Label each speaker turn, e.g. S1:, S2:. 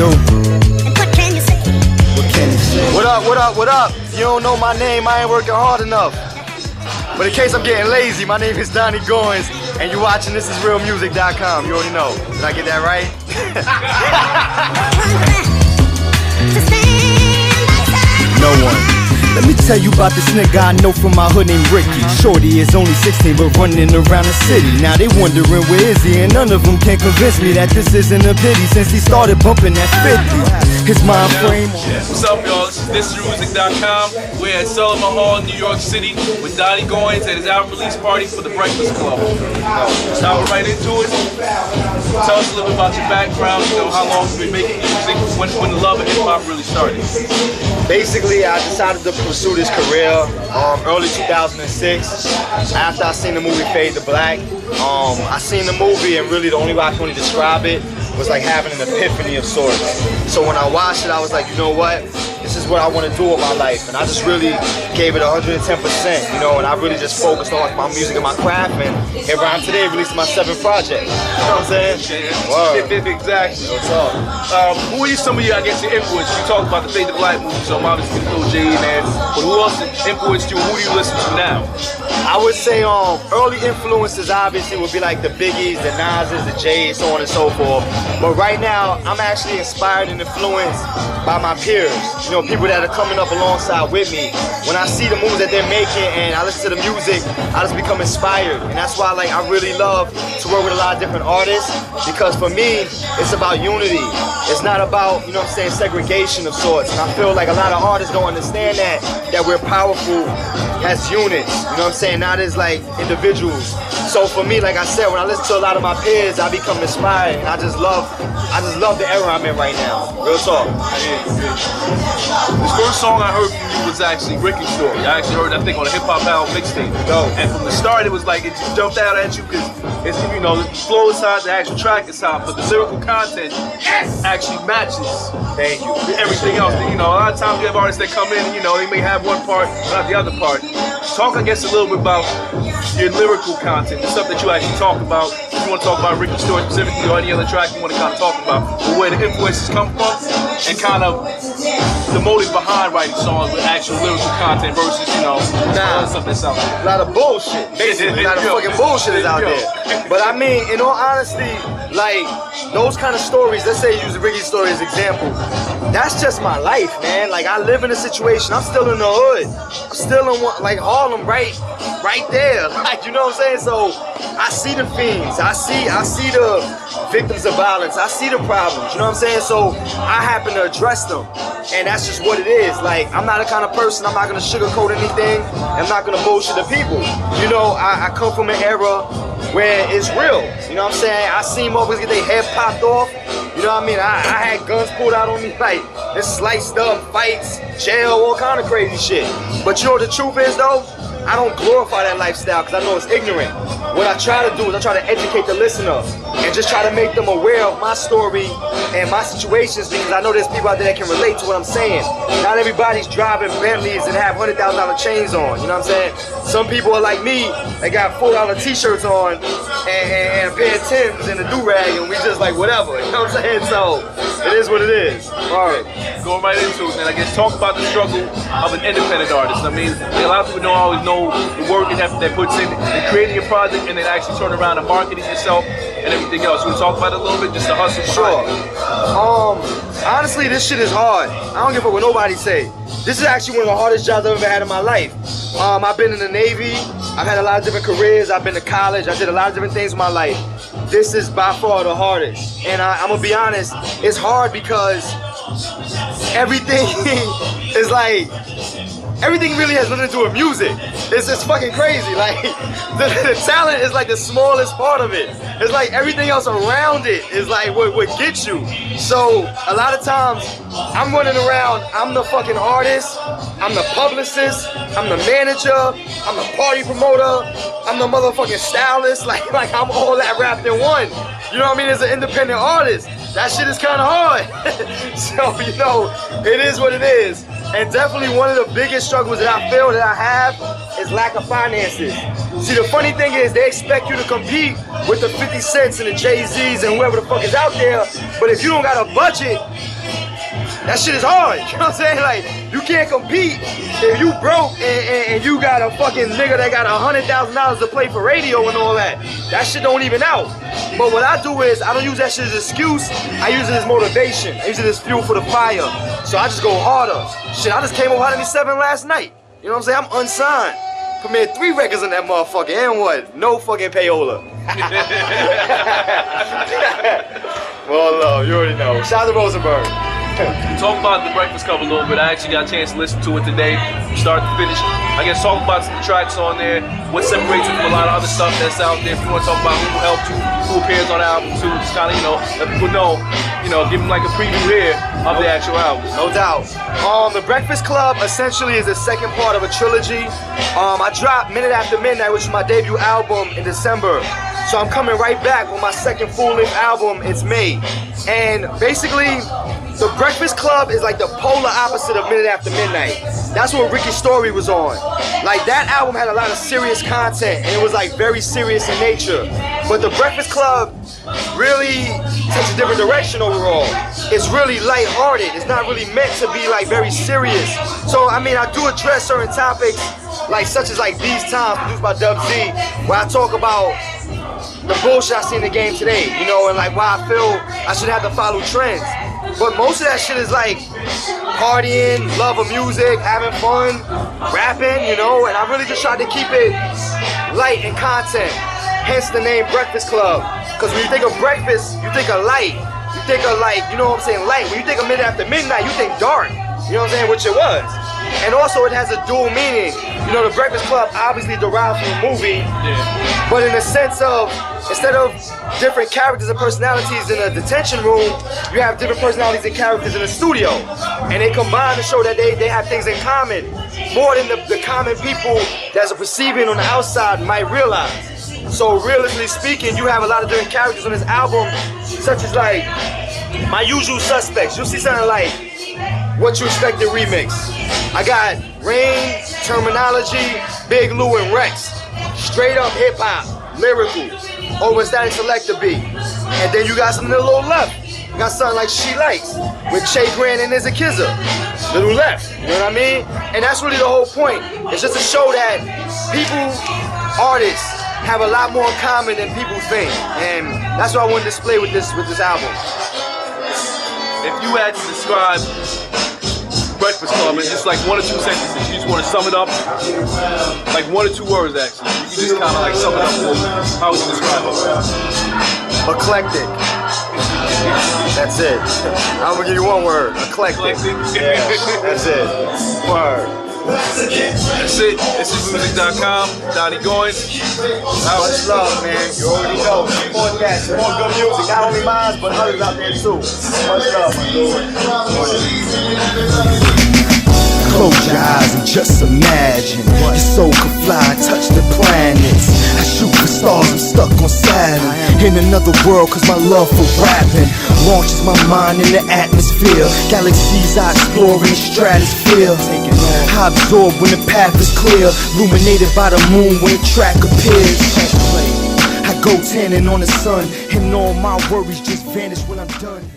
S1: do.
S2: And what can you say?
S1: What can you say?
S3: What up, what up, what up? If you don't know my name, I ain't working hard enough. But in case I'm getting lazy, my name is Donny Goines, and you watching This Is realmusic.com. You already know. Did I get that right?
S1: No one. Let me tell you about this nigga I know from my hood named Ricky. Shorty is only 16 but running around the city. Now they wondering where is he, and none of them can convince me that this isn't a pity since he started bumping that 50. His mind frame.
S4: What's up, y'all? This is newcomer. We're at Harlem Hall, New York City with Donny Goines at his album release party for the Breakfast Club. Let's dive right into it. Tell us a little bit about your background, you know, how long you've been making music, when the love of hip hop really started.
S3: Basically, I decided to pursue this career early 2006 after I seen the movie Fade to Black. I seen the movie, and really the only way I can really describe it was like having an epiphany of sorts. So when I watched it, I was like, you know what? This is what I want to do with my life, and I just really gave it 110%, you know, and I really just focused on like my music and my craft, and here I am today releasing my 7th project. You know what I'm saying?
S4: Exactly.
S3: What's up?
S4: Who are some of you, I guess, your influence? You talked about the Fade to Black movie, so I'm obviously Lil J in there, but who else influenced you? Who do you listen to now?
S3: I would say early influences obviously would be like the Biggies, the Nas's, the J's, so on and so forth. But right now, I'm actually inspired and influenced by my peers. You know, people that are coming up alongside with me. When I see the moves that they're making and I listen to the music, I just become inspired. And that's why I really love to work with a lot of different artists, because for me, it's about unity. It's not about, you know what I'm saying, segregation of sorts. And I feel like a lot of artists don't understand that we're powerful as units, you know what I'm saying, not as like individuals. So for me, like I said, when I listen to a lot of my peers, I become inspired, and I just love the era I'm in right now. Real talk.
S4: This first song I heard from you was actually Ricky's Story. I actually heard, I think, on a hip hop album mixtape. And from the start, it was like it just jumped out at you because it's, you know, the flow is hot, the actual track is hot, but the lyrical content actually matches.
S3: Thank you.
S4: Everything else. You know, a lot of times you have artists that come in and, you know, they may have one part, but not the other part. Talk, I guess, a little bit about your lyrical content, the stuff that you actually talk about. If you want to talk about Ricky's Story specifically or any other track you want to kind of talk about, where the influences come from, and kind of the motive behind writing songs with actual lyrical content versus, you know, stuff that's out there.
S3: A lot of bullshit. Basically, a lot of fucking bullshit is out there. But I mean, in all honesty, like, those kind of stories, let's say use Ricky's Story as example, that's just my life, man. Like, I live in a situation, I'm still in the hood. I'm still in, like, Harlem, right there. Like, you know what I'm saying? So, I see the fiends. I see the victims of violence. I see the problems, you know what I'm saying? So, I happen to address them. And that's just what it is. Like, I'm not the kind of person, I'm not gonna sugarcoat anything. I'm not gonna bullshit the people. You know, I come from an era where it's real. You know what I'm saying? I seen motherfuckers get their head popped off. You know what I mean? I had guns pulled out on me, like, and sliced up, fights, jail, all kind of crazy shit. But you know what the truth is though? I don't glorify that lifestyle because I know it's ignorant. What I try to do is I try to educate the listener and just try to make them aware of my story and my situations, because I know there's people out there that can relate to what I'm saying. Not everybody's driving Bentleys and have $100,000 chains on, you know what I'm saying? Some people are like me, they got $4 t-shirts on and a pair of Timbs and a do-rag, and we just like whatever, you know what I'm saying? So, it is what it is.
S4: All right, going right into it, man. I guess talk about the struggle of an independent artist. I mean, a lot of people don't always know the work and effort that puts in creating your project and then actually turn around and marketing yourself and everything else. You want to talk about it a little bit, just the hustle?
S3: Sure. Honestly, this shit is hard. I don't give a fuck what nobody say. This is actually one of the hardest jobs I've ever had in my life. I've been in the Navy. I've had a lot of different careers. I've been to college. I did a lot of different things in my life. This is by far the hardest. And I'm gonna be honest, it's hard because everything is like, everything really has nothing to do with music. It's just fucking crazy. Like, the talent is like the smallest part of it. It's like everything else around it is like what gets you. So a lot of times I'm running around, I'm the fucking artist, I'm the publicist, I'm the manager, I'm the party promoter, I'm the motherfucking stylist. Like I'm all that wrapped in one. You know what I mean? As an independent artist, that shit is kind of hard. So, you know, it is what it is. And definitely one of the biggest struggles that I feel that I have is lack of finances. See, the funny thing is they expect you to compete with the 50 Cents and the Jay-Z's and whoever the fuck is out there, but if you don't got a budget, that shit is hard. You know what I'm saying? Like, you can't compete if you broke and you got a fucking nigga that got $100,000 to play for radio and all that. That shit don't even out. But what I do is, I don't use that shit as an excuse. I use it as motivation. I use it as fuel for the fire. So I just go harder. Shit, I just came over Harlem 7 last night. You know what I'm saying? I'm unsigned. Premiered 3 records on that motherfucker. And what? No fucking payola. Well, you already know. Shout out to Rosenberg.
S4: Talk about the Breakfast Club a little bit. I actually got a chance to listen to it today, from start to finish. I guess talk about some tracks on there, what separates it from a lot of other stuff that's out there. If you want to talk about who helped you, who appears on the album too, just kind of, let people know, give them like a preview here of the actual album.
S3: No doubt. The Breakfast Club essentially is the second part of a trilogy. I dropped Minute After Midnight, which is my debut album, in December. So I'm coming right back with my second full-length album. It's May. And basically, the Breakfast Club is like the polar opposite of Minute After Midnight. That's what Ricky's Story was on. Like, that album had a lot of serious content, and it was like very serious in nature. But the Breakfast Club really takes a different direction overall. It's really lighthearted. It's not really meant to be like very serious. So I mean, I do address certain topics, like such as like These Times, produced by Dub Z, where I talk about the bullshit I see in the game today, and like why I feel I should have to follow trends. But most of that shit is like partying, love of music, having fun, rapping, and I really just tried to keep it light in content. Hence the name Breakfast Club. Because when you think of breakfast, you think of light. You think of like, light. When you think of Minute After Midnight, you think dark. You know what I'm saying? Which it was. And also it has a dual meaning. The Breakfast Club obviously derived from a movie, but in the sense of, instead of different characters and personalities in a detention room, you have different personalities and characters in a studio. And they combine to show that they have things in common, more than the common people that's perceiving on the outside might realize. So realistically speaking, you have a lot of different characters on this album, such as like My Usual Suspects. You'll see something like What You Expected remix. I got Rain, Terminology, Big Lou and Rex. Straight up hip hop, lyrical, over Static Selector beat. And then you got something a little left. You got something like She Likes with Che Grant and Izzy Kizza. Little left, you know what I mean? And that's really the whole point. It's just to show that artists have a lot more in common than people think. And that's what I want to display with this album.
S4: If you had to describe Breakfast Club in just like 1 or 2 sentences, you just want to sum it up, like 1 or 2 words actually. You can just kind of like sum it up for me. How would you describe it?
S3: Eclectic. That's it. I'm gonna give you 1 word. Eclectic. Yeah, that's it. Word.
S4: That's it. This is music.com. Donny Goines.
S3: Much love, man. You already know. Support that. Support good music. Not only mine, but others out there too. Much love, my dude.
S1: Close your eyes and just imagine your soul could fly and touch the planets. I shoot for stars, I'm stuck on Saturn. In another world, cause my love for rapping launches my mind in the atmosphere. Galaxies I explore in the stratosphere. I absorb when the path is clear, illuminated by the moon when the track appears. I go tanning on the sun, and all my worries just vanish when I'm done.